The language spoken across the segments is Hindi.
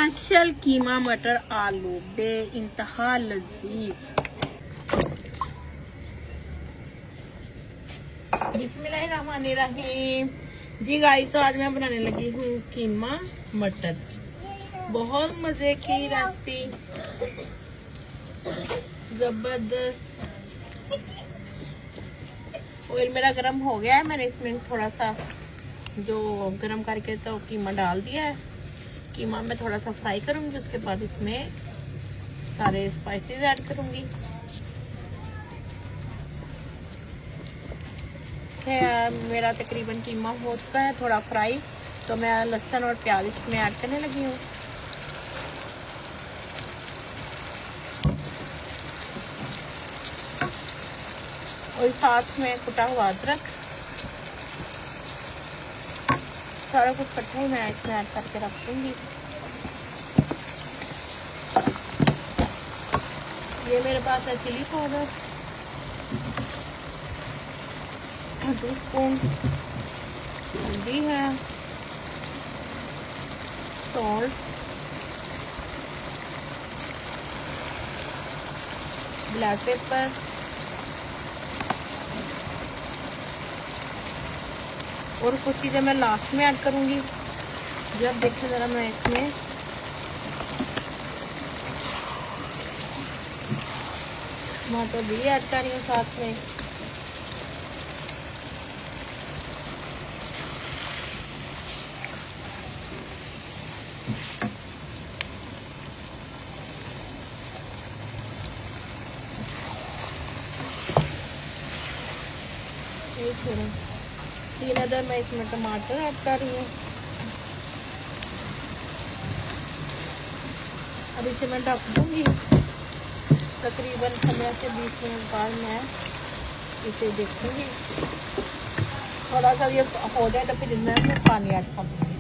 स्पेशल कीमा मटर आलू बे इंतहा लजीज। बिस्मिल्लाहिर्रहमानिर्रहीम। जी गाइस, तो आज मैं बनाने लगी हूँ कीमा मटर। बहुत मजे की रेसिपी, जबरदस्त। ऑयल मेरा गर्म हो गया है। मैंने इसमें थोड़ा सा जो गर्म करके तो कीमा डाल दिया है। कीमा मैं थोड़ा सा फ्राई करूंगी, उसके बाद इसमें सारे स्पाइसेस ऐड करूंगी। मेरा तकरीबन कीमा हो चुका है थोड़ा फ्राई, तो मैं लहसुन और प्याज इसमें ऐड करने लगी हूँ। और साथ में कुटा हुआ अदरक, सारा कुछ इकट्ठा ही मैं इसमें ऐड करके रख दूंगी। ये मेरे पास है चिली पाउडर 2 स्पून, हल्दी है, सॉल्ट, ब्लैक पेपर, और कुछ चीज़ें मैं लास्ट में ऐड करूंगी। जब देखिए ज़रा, मैं इसमें टमाटर भी ऐड कर रही हूँ साथ में। तीन अदर मैं इसमें टमाटर ऐड कर रही हूँ। अब इसे मैं ढक दूंगी। तकरीबन 15 से 20 मिनट बाद मैं इसे देखूंगी। थोड़ा सा ये हो जाए तो फिर मैं पानी ऐड कर दूंगी।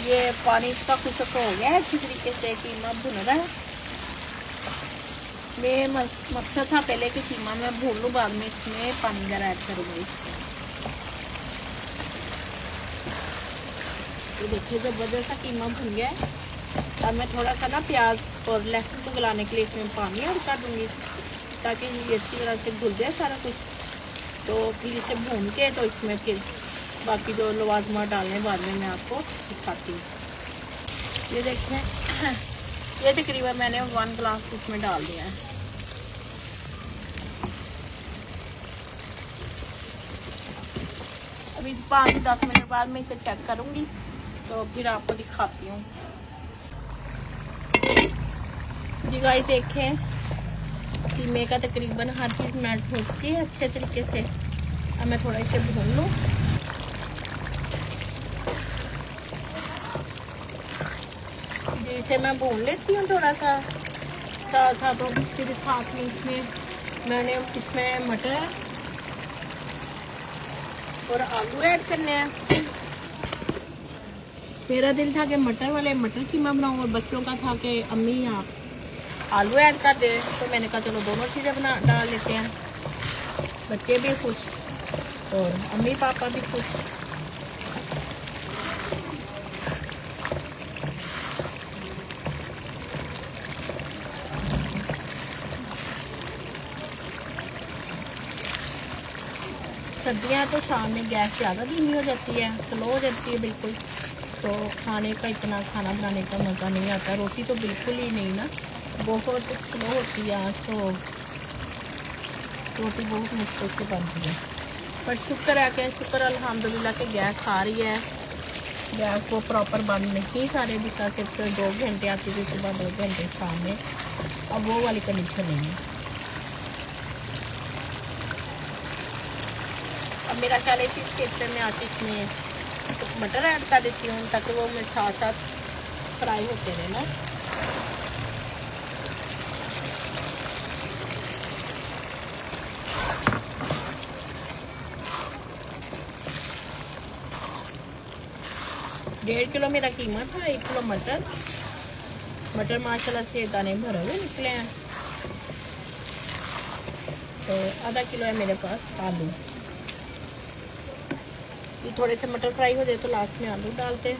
ये पानी इसका कुछ हो गया है अच्छी तरीके से, कीमा भुन रहा है। मैं मकसद था पहले कि कीमा मैं भून लूँ, बाद में इसमें पानी वगैरह ऐड करूँगी। तो देखिए जबरदस्त सा कीमा भुन गया है। अब मैं थोड़ा सा ना प्याज और लहसुन को गलाने के लिए इसमें पानी ऐड कर दूँगी, ताकि ये अच्छी तरह से घुल जाए सारा कुछ। तो फिर इसे भून के तो इसमें फिर बाकी जो लवाजमा डालने बाद में मैं आपको दिखाती हूँ। ये देखें, ये तकरीबन मैंने 1 गिलास इसमें डाल दिया है। अभी 5-10 मिनट बाद मैं इसे चेक करूंगी, तो फिर आपको दिखाती हूँ। जी गाइस, देखें कीमे का तकरीबन हर चीज़ मेल्ट हो चुकी है अच्छे तरीके से। अब मैं थोड़ा इसे भून लूँ। इसे मैं भून लेती हूँ थोड़ा सा साथ और फिर साथ में इसमें मैंने इसमें मटर और आलू ऐड करने हैं। मेरा दिल था कि मटर कीमा बनाऊँ, और बच्चों का था कि अम्मी आप आलू ऐड कर दे, तो मैंने कहा चलो दोनों चीज़ें डाल लेते हैं। बच्चे भी खुश और अम्मी पापा भी खुश। सर्दियाँ तो शाम में गैस ज़्यादा धीमी हो जाती है, स्लो हो जाती है बिल्कुल, तो खाने का इतना खाना बनाने का मज़ा नहीं आता। रोटी तो बिल्कुल ही नहीं ना, बहुत स्लो होती है आज तो रोटी बहुत मुश्किल से बनती है। पर शुक्र है कि शुक्र अल्हम्दुलिल्लाह के गैस आ रही है। गैस को प्रॉपर बंद नहीं सारे भी था, सिर्फ 2 घंटे आती थी सुबह, 2 घंटे शाम में। अब वो वाली कंडीशन नहीं है। अब मेरा ख्याल है कि इस स्टेज में आके इसमें मटर ऐड कर देती हूँ, ताकि वो मेरे साथ साथ फ्राई होते रहे ना। डेढ़ किलो मेरा कीमा था, 1 किलो मटर माशाल्लाह से दाने भरे हुए निकले हैं। तो आधा किलो है मेरे पास आलू। ये थोड़े से मटर फ्राई हो जाए तो लास्ट में आलू डालते हैं।